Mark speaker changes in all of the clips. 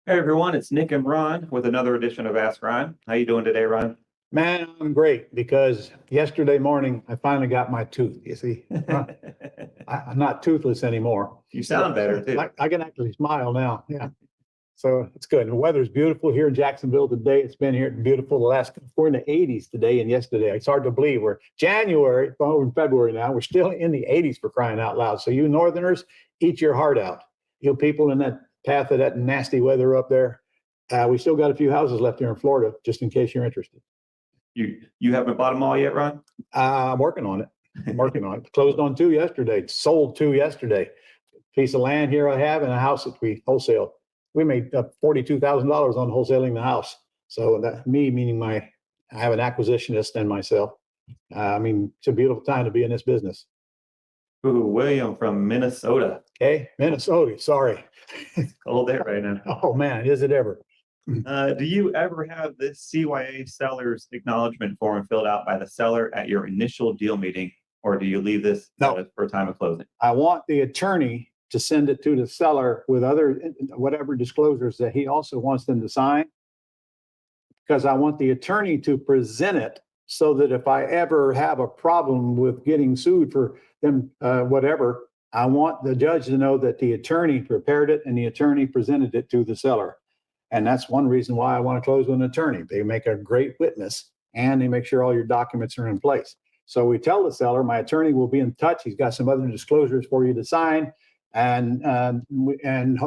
Speaker 1: Hey everyone, it's Nick and Ron with another edition of Ask Ron. How you doing today, Ron?
Speaker 2: Man, I'm great because yesterday morning I finally got my tooth. You see, I'm not toothless anymore.
Speaker 1: You sound better too.
Speaker 2: I can actually smile now. Yeah. So it's good. The weather's beautiful here in Jacksonville today. It's been here beautiful we're in the 80s today and yesterday. It's hard to believe we're January, over in February now. We're still in the 80s for crying out loud. So you Northerners, eat your heart out. You people in that path of that nasty weather up there. We still got a few houses left here in Florida, just in case you're interested.
Speaker 1: You haven't bought them all yet, Ron?
Speaker 2: I'm working on it. Closed on 2 yesterday. Sold 2 yesterday. Piece of land here I have and a house that we wholesale. We made $42,000 on wholesaling the house. So that meaning I have an acquisitionist and myself. It's a beautiful time to be in this business.
Speaker 1: Ooh, William from Minnesota.
Speaker 2: Okay, Minnesota. Sorry.
Speaker 1: It's cold there right now.
Speaker 2: Oh man, is it ever?
Speaker 1: Do you ever have this CYA seller's acknowledgement form filled out by the seller at your initial deal meeting, or do you leave this for time of closing?
Speaker 2: I want the attorney to send it to the seller with whatever disclosures that he also wants them to sign, because I want the attorney to present it so that if I ever have a problem with getting sued for them, whatever, I want the judge to know that the attorney prepared it and the attorney presented it to the seller. And that's one reason why I want to close with an attorney. They make a great witness and they make sure all your documents are in place. So we tell the seller, my attorney will be in touch. He's got some other disclosures for you to sign. And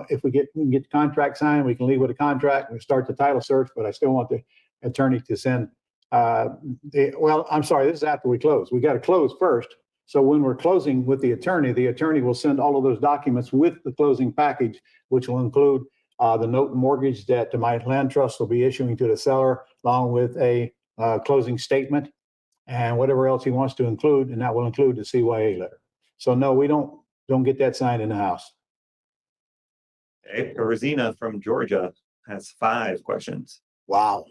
Speaker 2: if we can get the contract signed, we can leave with a contract and start the title search. But I still want the attorney to send. I'm sorry, this is after we close. We got to close first. So when we're closing with the attorney will send all of those documents with the closing package, which will include the note and mortgage that my land trust will be issuing to the seller, along with a closing statement and whatever else he wants to include, and that will include the CYA letter. So no, we don't get that signed in the house.
Speaker 1: Okay, Perzina from Georgia has 5 questions.
Speaker 2: Wow.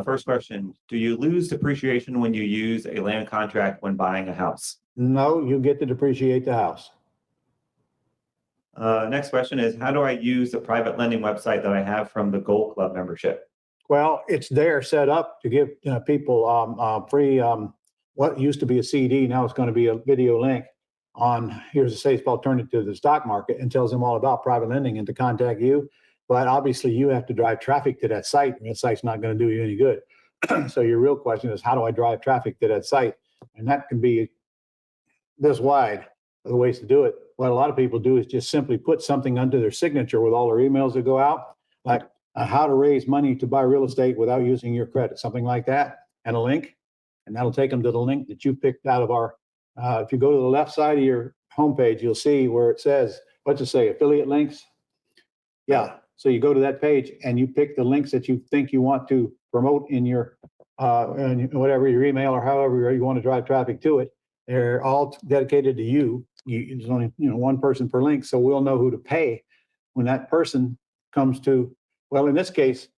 Speaker 1: First question, do you lose depreciation when you use a land contract when buying a house?
Speaker 2: No, you get to depreciate the house.
Speaker 1: Next question is, how do I use the private lending website that I have from the Gold Club membership?
Speaker 2: Well, it's there set up to give people free, what used to be a CD, now it's going to be a video link on here's a safe alternative to the stock market, and tells them all about private lending and to contact you. But obviously you have to drive traffic to that site, and that site's not going to do you any good. So your real question is, how do I drive traffic to that site? And that can be this wide of the ways to do it. What a lot of people do is just simply put something under their signature with all their emails that go out, like how to raise money to buy real estate without using your credit, something like that, and a link. And that'll take them to the link that you picked out of our, if you go to the left side of your homepage, you'll see where it says, what's it say, affiliate links? Yeah. So you go to that page and you pick the links that you think you want to promote in your, whatever, your email or however you want to drive traffic to it. They're all dedicated to you. There's only one person per link, so we'll know who to pay when that person comes to. Well, in this case,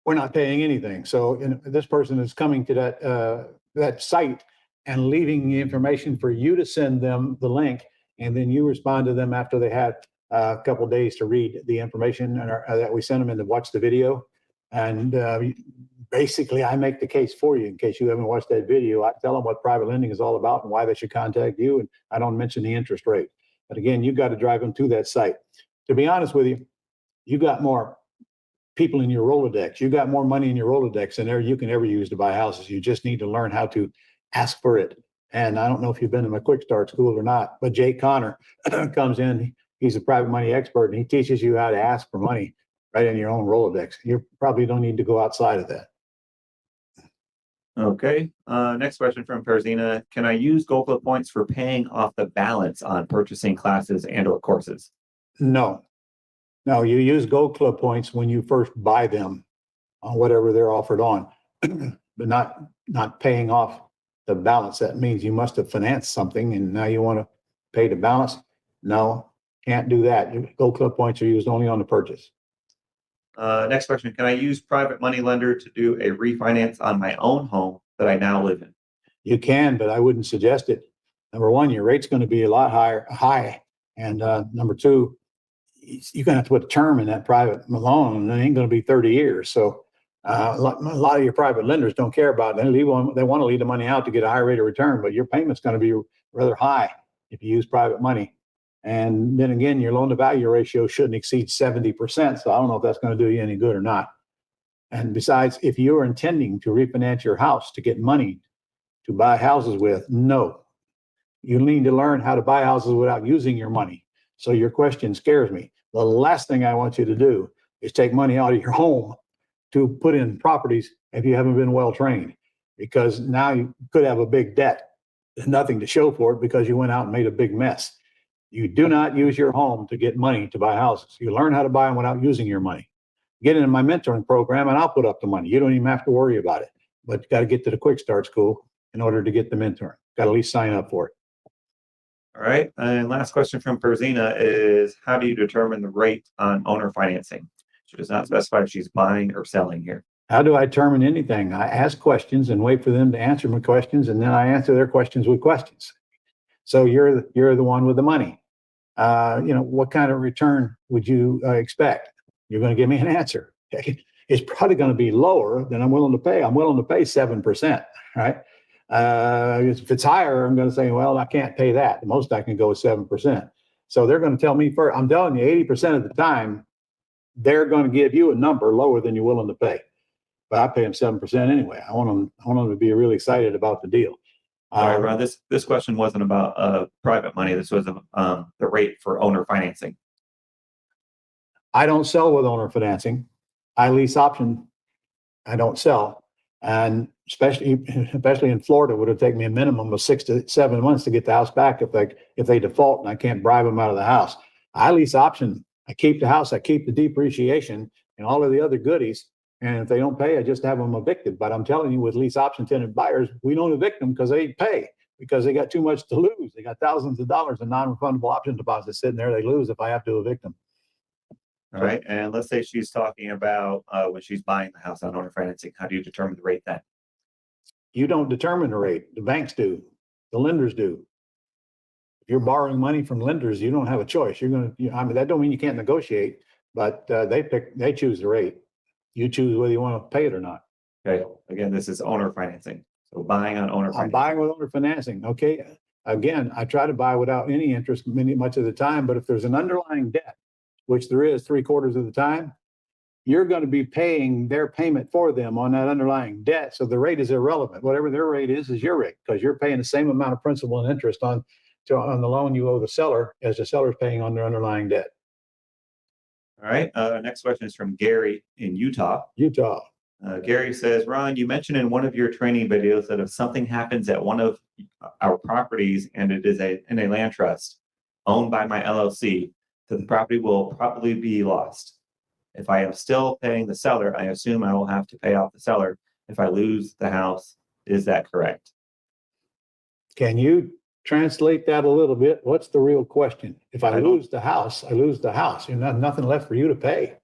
Speaker 2: we're not paying anything. So this person is coming to that site and leaving the information for you to send them the link, and then you respond to them after they had a couple of days to read the information that we send them and to watch the video. And basically, I make the case for you in case you haven't watched that video. I tell them what private lending is all about and why they should contact you. And I don't mention the interest rate. But again, you've got to drive them to that site. To be honest with you, you got more people in your Rolodex. You got more money in your Rolodex than you can ever use to buy houses. You just need to learn how to ask for it. And I don't know if you've been to my quick start school or not, but Jake Connor comes in. He's a private money expert, and he teaches you how to ask for money right in your own Rolodex. You probably don't need to go outside of that.
Speaker 1: Okay. Next question from Perzina. Can I use Gold Club points for paying off the balance on purchasing classes and or courses?
Speaker 2: No, you use Gold Club points when you first buy them on whatever they're offered on, but not paying off the balance. That means you must have financed something and now you want to pay the balance. No, can't do that. Gold Club points are used only on the purchase.
Speaker 1: Next question. Can I use private money lender to do a refinance on my own home that I now live in?
Speaker 2: You can, but I wouldn't suggest it. Number one, your rate's going to be a lot high. And number two, you're going to have to put a term in that private loan, and it ain't going to be 30 years. So a lot of your private lenders don't care about it. They want to leave the money out to get a high rate of return, but your payment's going to be rather high if you use private money. And then again, your loan to value ratio shouldn't exceed 70%. So I don't know if that's going to do you any good or not. And besides, if you're intending to refinance your house to get money to buy houses with, no, you need to learn how to buy houses without using your money. So your question scares me. The last thing I want you to do is take money out of your home to put in properties if you haven't been well trained, because now you could have a big debt and nothing to show for it because you went out and made a big mess. You do not use your home to get money to buy houses. You learn how to buy them without using your money. Get into my mentoring program and I'll put up the money. You don't even have to worry about it, but you got to get to the quick start school in order to get the mentoring. Got to at least sign up for it.
Speaker 1: All right. And last question from Perzina is, how do you determine the rate on owner financing? She does not specify if she's buying or selling here.
Speaker 2: How do I determine anything? I ask questions and wait for them to answer my questions, and then I answer their questions with questions. So you're the one with the money. What kind of return would you expect? You're going to give me an answer. It's probably going to be lower than I'm willing to pay. I'm willing to pay 7%, right? If it's higher, I'm going to say, well, I can't pay that. The most I can go is 7%. So they're going to tell me first. I'm telling you, 80% of the time, they're going to give you a number lower than you're willing to pay. But I pay them 7% anyway. I want them to be really excited about the deal.
Speaker 1: All right, Ron, this question wasn't about private money. This was the rate for owner financing.
Speaker 2: I don't sell with owner financing. I lease option. I don't sell. And especially in Florida, it would have taken me a minimum of 6 to 7 months to get the house back if they default and I can't bribe them out of the house. I lease option. I keep the house. I keep the depreciation and all of the other goodies. And if they don't pay, I just have them evicted. But I'm telling you, with lease option tenant buyers, we don't evict them because they pay, because they got too much to lose. They got thousands of dollars in non-refundable option deposits sitting there. They lose if I have to evict them.
Speaker 1: All right. And let's say she's talking about when she's buying the house on owner financing. How do you determine the rate then?
Speaker 2: You don't determine the rate. The banks do. The lenders do. If you're borrowing money from lenders, you don't have a choice. That don't mean you can't negotiate, but they choose the rate. You choose whether you want to pay it or not.
Speaker 1: Okay. Again, this is owner financing. So buying on owner financing.
Speaker 2: I'm buying with owner financing. Okay. Again, I try to buy without any interest much of the time, but if there's an underlying debt, which there is 3/4 of the time, you're going to be paying their payment for them on that underlying debt. So the rate is irrelevant. Whatever their rate is your rate, because you're paying the same amount of principal and interest on the loan you owe the seller as the seller's paying on their underlying debt.
Speaker 1: All right. Next question is from Gary in Utah. Gary says, Ron, you mentioned in one of your training videos that if something happens at one of our properties and it is in a land trust owned by my LLC, the property will probably be lost. If I am still paying the seller, I assume I will have to pay off the seller if I lose the house. Is that correct?
Speaker 2: Can you translate that a little bit? What's the real question? If I lose the house, I lose the house. You're not nothing left for you to pay.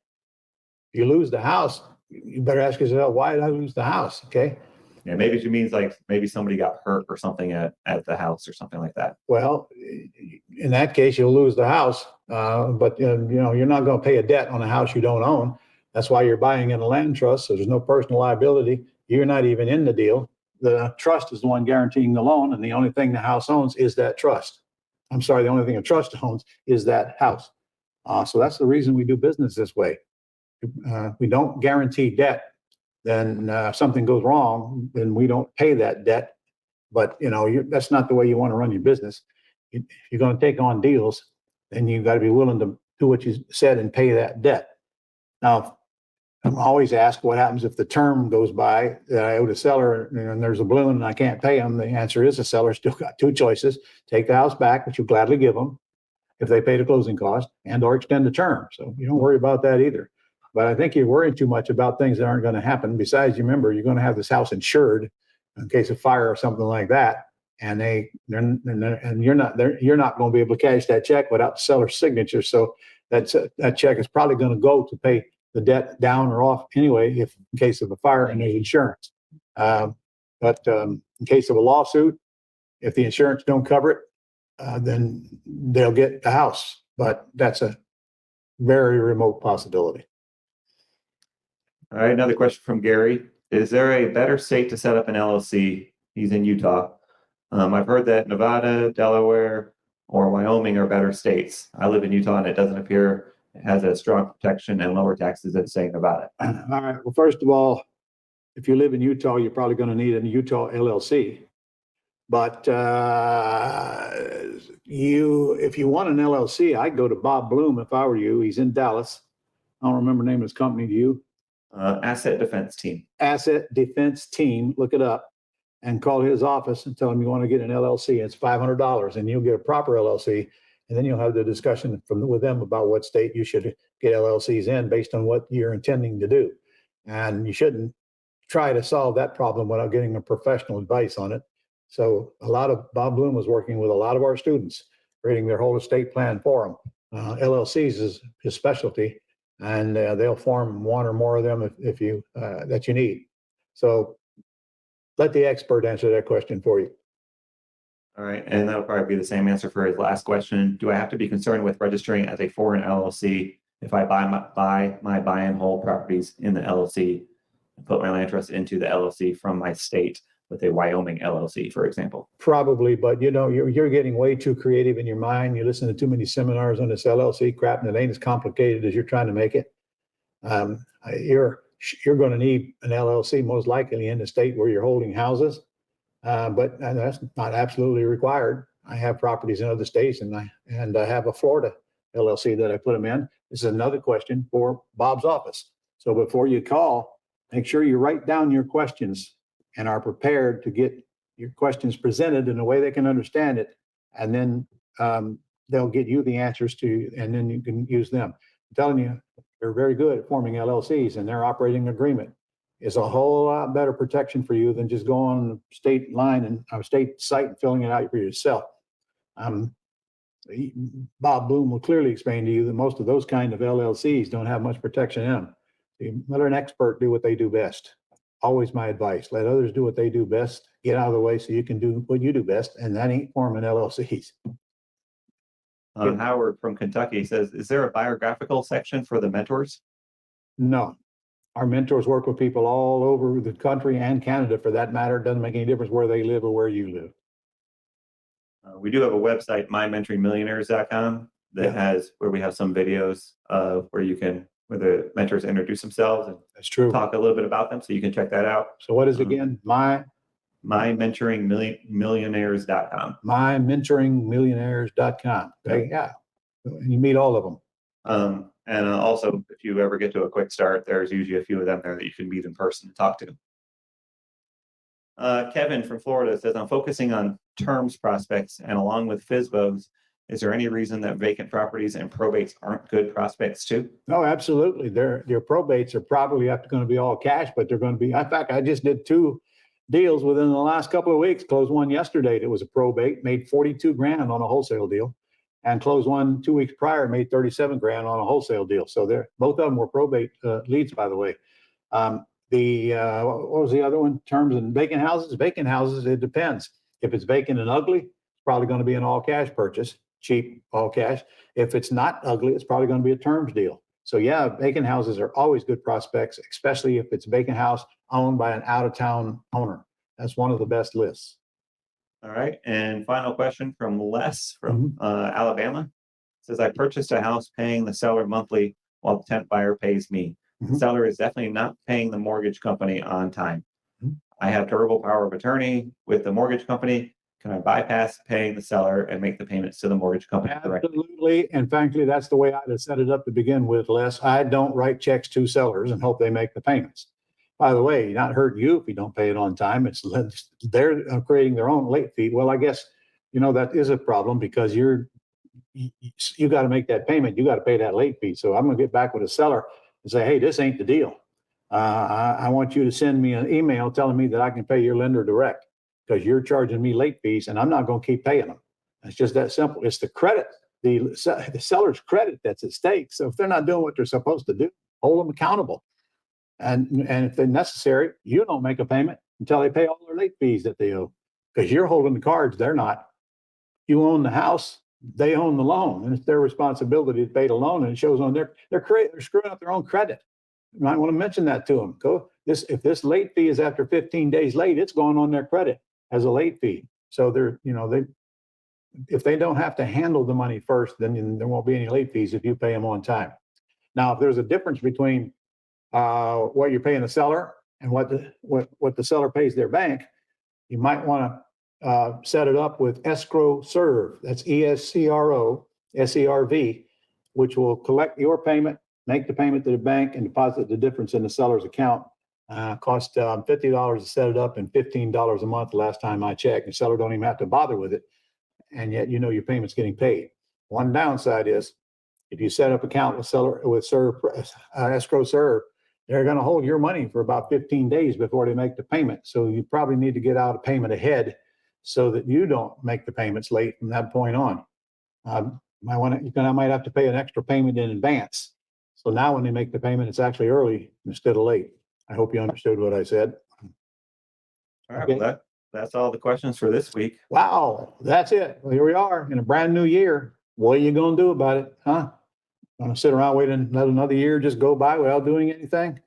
Speaker 2: If you lose the house, you better ask yourself, why did I lose the house? Okay.
Speaker 1: Yeah, maybe she means like maybe somebody got hurt or something at the house or something like that.
Speaker 2: Well, in that case, you'll lose the house, but you're not going to pay a debt on a house you don't own. That's why you're buying in a land trust, so there's no personal liability. You're not even in the deal. The trust is the one guaranteeing the loan, and the only thing the house owns is that trust. I'm sorry, the only thing a trust owns is that house. So that's the reason we do business this way. We don't guarantee debt. Then if something goes wrong, then we don't pay that debt. But that's not the way you want to run your business. If you're going to take on deals, then you've got to be willing to do what you said and pay that debt. Now, I'm always asked what happens if the term goes by that I owe the seller and there's a balloon and I can't pay them. The answer is the seller still got two choices: take the house back, which you gladly give them if they pay the closing cost, and or extend the term. So you don't worry about that either. But I think you're worrying too much about things that aren't going to happen. Besides, you remember, you're going to have this house insured in case of fire or something like that, and you're not going to be able to cash that check without the seller's signature. So that check is probably going to go to pay the debt down or off anyway, if in case of a fire and there's insurance. But in case of a lawsuit, if the insurance don't cover it, then they'll get the house. But that's a very remote possibility.
Speaker 1: All right, another question from Gary. Is there a better state to set up an LLC? He's in Utah. I've heard that Nevada, Delaware, or Wyoming are better states. I live in Utah and it doesn't appear it has a strong protection and lower taxes as say Nevada.
Speaker 2: All right. Well, first of all, if you live in Utah, you're probably going to need a Utah LLC. But if you want an LLC, I'd go to Bob Bloom if I were you. He's in Dallas. I don't remember the name of his company. Do you?
Speaker 1: Asset Defense Team.
Speaker 2: Asset Defense Team. Look it up and call his office and tell him you want to get an LLC. It's $500 and you'll get a proper LLC. And then you'll have the discussion with them about what state you should get LLCs in based on what you're intending to do. And you shouldn't try to solve that problem without getting a professional advice on it. So Bob Bloom was working with a lot of our students, creating their whole estate plan for them. LLCs is his specialty, and they'll form one or more of them if you that you need. So let the expert answer that question for you.
Speaker 1: All right, and that'll probably be the same answer for his last question. Do I have to be concerned with registering as a foreign LLC if I buy my buy and hold properties in the LLC and put my land trust into the LLC from my state with a Wyoming LLC, for example?
Speaker 2: Probably, but you're getting way too creative in your mind. You listen to too many seminars on this LLC crap, and it ain't as complicated as you're trying to make it. You're going to need an LLC most likely in the state where you're holding houses, but that's not absolutely required. I have properties in other states, and I have a Florida LLC that I put them in. This is another question for Bob's office. So before you call, make sure you write down your questions and are prepared to get your questions presented in a way they can understand it. And then they'll get you the answers and then you can use them. I'm telling you, they're very good at forming LLCs, and their operating agreement is a whole lot better protection for you than just going on the state line and state site and filling it out for yourself. Bob Bloom will clearly explain to you that most of those kind of LLCs don't have much protection in them. You let an expert do what they do best. Always my advice. Let others do what they do best. Get out of the way so you can do what you do best, and that ain't forming LLCs.
Speaker 1: Howard from Kentucky says, is there a biographical section for the mentors?
Speaker 2: No. Our mentors work with people all over the country and Canada, for that matter. It doesn't make any difference where they live or where you live.
Speaker 1: We do have a website, mymentoringmillionaires.com, that has where we have some videos where the mentors introduce themselves and
Speaker 2: that's true.
Speaker 1: Talk a little bit about them, so you can check that out.
Speaker 2: So what is it again?
Speaker 1: mymentoringmillionaires.com.
Speaker 2: mymentoringmillionaires.com. Okay, yeah. And you meet all of them.
Speaker 1: And also, if you ever get to a quick start, there's usually a few of them there that you can meet in person and talk to. Kevin from Florida says, I'm focusing on terms prospects, and along with FSBOs, is there any reason that vacant properties and probates aren't good prospects too?
Speaker 2: No, absolutely. Your probates are probably going to be all cash, but they're going to be, in fact, I just did 2 deals within the last couple of weeks. Closed one yesterday that was a probate, made 42 grand on a wholesale deal, and closed one 2 weeks prior, made 37 grand on a wholesale deal. So both of them were probate leads, by the way. What was the other one? Terms and vacant houses. Vacant houses, it depends. If it's vacant and ugly, it's probably going to be an all cash purchase, cheap all cash. If it's not ugly, it's probably going to be a terms deal. So yeah, vacant houses are always good prospects, especially if it's a vacant house owned by an out of town owner. That's one of the best lists.
Speaker 1: All right. And final question from Les from Alabama. Says, I purchased a house paying the seller monthly while the tenant buyer pays me. The seller is definitely not paying the mortgage company on time. I have durable power of attorney with the mortgage company. Can I bypass paying the seller and make the payments to the mortgage company directly?
Speaker 2: Absolutely. And frankly, that's the way I'd have set it up to begin with, Les. I don't write checks to sellers and hope they make the payments. By the way, not hurting you if you don't pay it on time. They're creating their own late fee. Well, I guess, that is a problem because you got to make that payment. You got to pay that late fee. So I'm going to get back with a seller and say, hey, this ain't the deal. I want you to send me an email telling me that I can pay your lender direct because you're charging me late fees and I'm not going to keep paying them. It's just that simple. It's the credit, the seller's credit that's at stake. So if they're not doing what they're supposed to do, hold them accountable. And if they're necessary, you don't make a payment until they pay all their late fees that they owe because you're holding the cards. They're not. You own the house. they own the loan, and it's their responsibility to pay the loan, and it shows on they're screwing up their own credit. You might want to mention that to them. If this late fee is after 15 days late, it's going on their credit as a late fee. So if they don't have to handle the money first, then there won't be any late fees if you pay them on time. Now, if there's a difference between what you're paying the seller and what the seller pays their bank, you might want to set it up with escrow serve. That's ESCRO SERV, which will collect your payment, make the payment to the bank, and deposit the difference in the seller's account. Cost $50 to set it up and $15 a month last time I checked. The seller don't even have to bother with it, and yet your payment's getting paid. One downside is if you set up account with escrow serve, they're going to hold your money for about 15 days before they make the payment. So you probably need to get out a payment ahead so that you don't make the payments late from that point on. You might have to pay an extra payment in advance. So now when they make the payment, it's actually early instead of late. I hope you understood what I said.
Speaker 1: All right, okay. Well, that's all the questions for this week.
Speaker 2: Wow, that's it. Well, here we are in a brand new year. What are you going to do about it, huh? Going to sit around waiting let another year just go by without doing anything?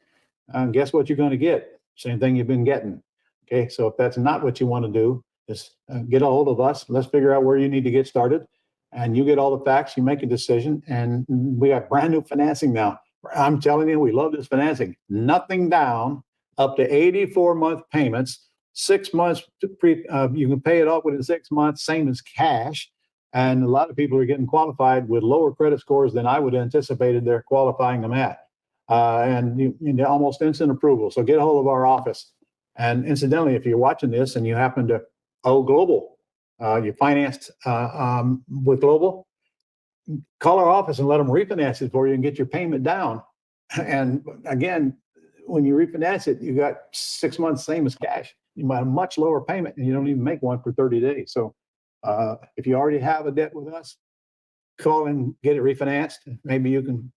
Speaker 2: Guess what you're going to get? Same thing you've been getting. Okay, so if that's not what you want to do, just get a hold of us. Let's figure out where you need to get started. And you get all the facts, you make a decision, and we got brand new financing now. I'm telling you, we love this financing. Nothing down, up to 84-month payments, 6 months you can pay it off within 6 months, same as cash. And a lot of people are getting qualified with lower credit scores than I would have anticipated they're qualifying them at. And almost instant approval. So get a hold of our office. And incidentally, if you're watching this and you happen to owe Global, you financed with Global, call our office and let them refinance it for you and get your payment down. And again, when you refinance it, you got 6 months, same as cash. You might have a much lower payment and you don't even make one for 30 days. So if you already have a debt with us, call and get it refinanced. Maybe you can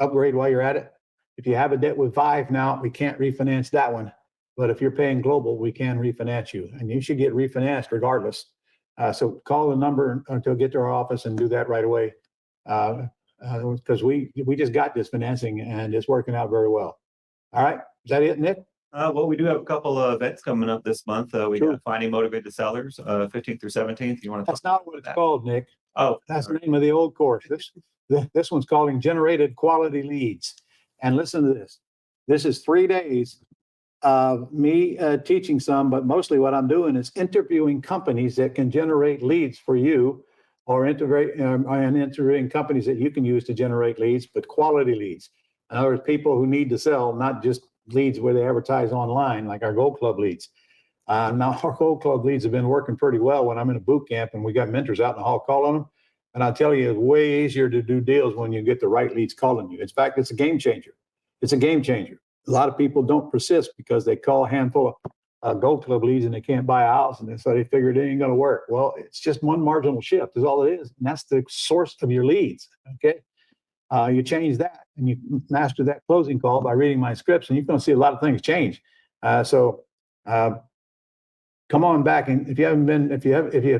Speaker 2: upgrade while you're at it. If you have a debt with Vive now, we can't refinance that one. But if you're paying Global, we can refinance you. And you should get refinanced regardless. So call the number until get to our office and do that right away. Because we just got this financing and it's working out very well. All right. Is that it, Nick?
Speaker 1: Well, we do have a couple of events coming up this month. We got Finding Motivated Sellers, 15th through 17th. You want to?
Speaker 2: That's not what it's called, Nick.
Speaker 1: Oh,
Speaker 2: that's the name of the old course. This one's called Generated Quality Leads. And listen to this. This is 3 days of me teaching some, but mostly what I'm doing is interviewing companies that can generate leads for you, or interviewing companies that you can use to generate leads, but quality leads. In other words, people who need to sell, not just leads where they advertise online, like our Gold Club leads. Now, our Gold Club leads have been working pretty well when I'm in a boot camp and we got mentors out in the hall calling them. And I'll tell you, it's way easier to do deals when you get the right leads calling you. In fact, it's a game changer. It's a game changer. A lot of people don't persist because they call a handful of Gold Club leads and they can't buy a house. And so they figure it ain't going to work. Well, it's just one marginal shift is all it is. And that's the source of your leads. Okay. You change that and you master that closing call by reading my scripts, and you're going to see a lot of things change. So come on back. And if you have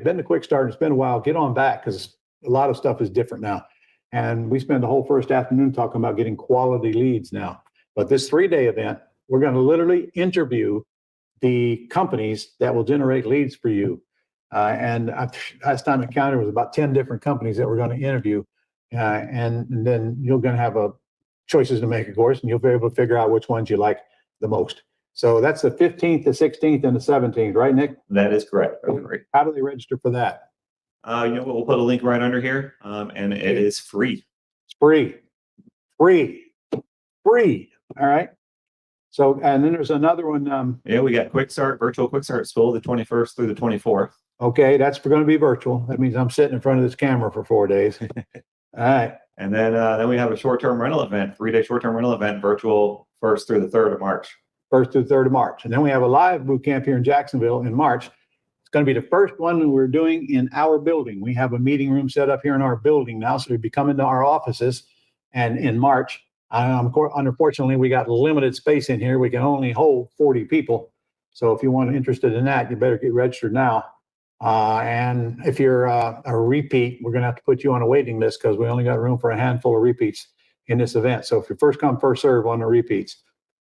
Speaker 2: been to Quick Start, it's been a while, get on back, because a lot of stuff is different now. And we spend the whole first afternoon talking about getting quality leads now. But this 3-day event, we're going to literally interview the companies that will generate leads for you. And last time I counted, it was about 10 different companies that we're going to interview. And then you're going to have choices to make, of course, and you'll be able to figure out which ones you like the most. So that's the 15th, the 16th, and the 17th, right, Nick?
Speaker 1: That is correct.
Speaker 2: How do they register for that?
Speaker 1: We'll put a link right under here, and it is free.
Speaker 2: It's free. All right. So, and then there's another one.
Speaker 1: We got virtual Quick Start School, the 21st through the 24th.
Speaker 2: Okay, that's going to be virtual. That means I'm sitting in front of this camera for 4 days. All right.
Speaker 1: And then we have a short-term rental event, 3-day short-term rental event, virtual 1st through the 3rd of March.
Speaker 2: 1st through the 3rd of March. And then we have a live boot camp here in Jacksonville in March. It's going to be the first one we're doing in our building. We have a meeting room set up here in our building now, so you'll be coming to our offices. And in March, unfortunately, we got limited space in here. We can only hold 40 people. So if you want interested in that, you better get registered now. And if you're a repeat, we're going to have to put you on a waiting list because we only got room for a handful of repeats in this event. So if you first come, first serve on the repeats,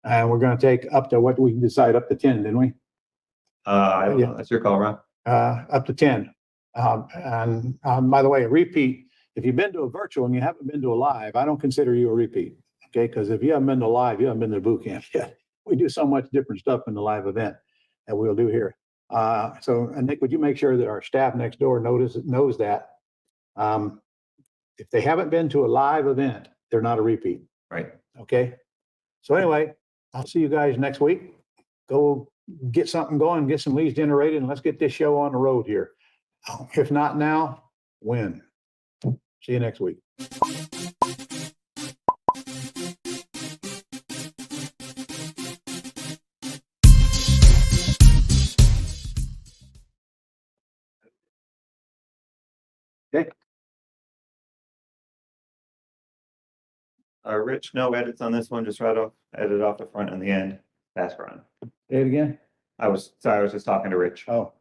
Speaker 2: and we're going to take up to what we decide up to 10, didn't we?
Speaker 1: I don't know. That's your call, Ron.
Speaker 2: Up to 10. By the way, a repeat, if you've been to a virtual and you haven't been to a live, I don't consider you a repeat. Okay. Because if you haven't been to live, you haven't been to boot camp yet. We do so much different stuff in the live event that we'll do here. So Nick, would you make sure that our staff next door knows that if they haven't been to a live event, they're not a repeat.
Speaker 1: Right.
Speaker 2: Okay. So anyway, I'll see you guys next week. Go get something going, get some leads generated, and let's get this show on the road here. If not now, when? See you next week. Okay.
Speaker 1: Rich, no edits on this one. Just edit off the front and the end. Pass Ron.
Speaker 2: Say it again.
Speaker 1: I was just talking to Rich.
Speaker 2: Oh.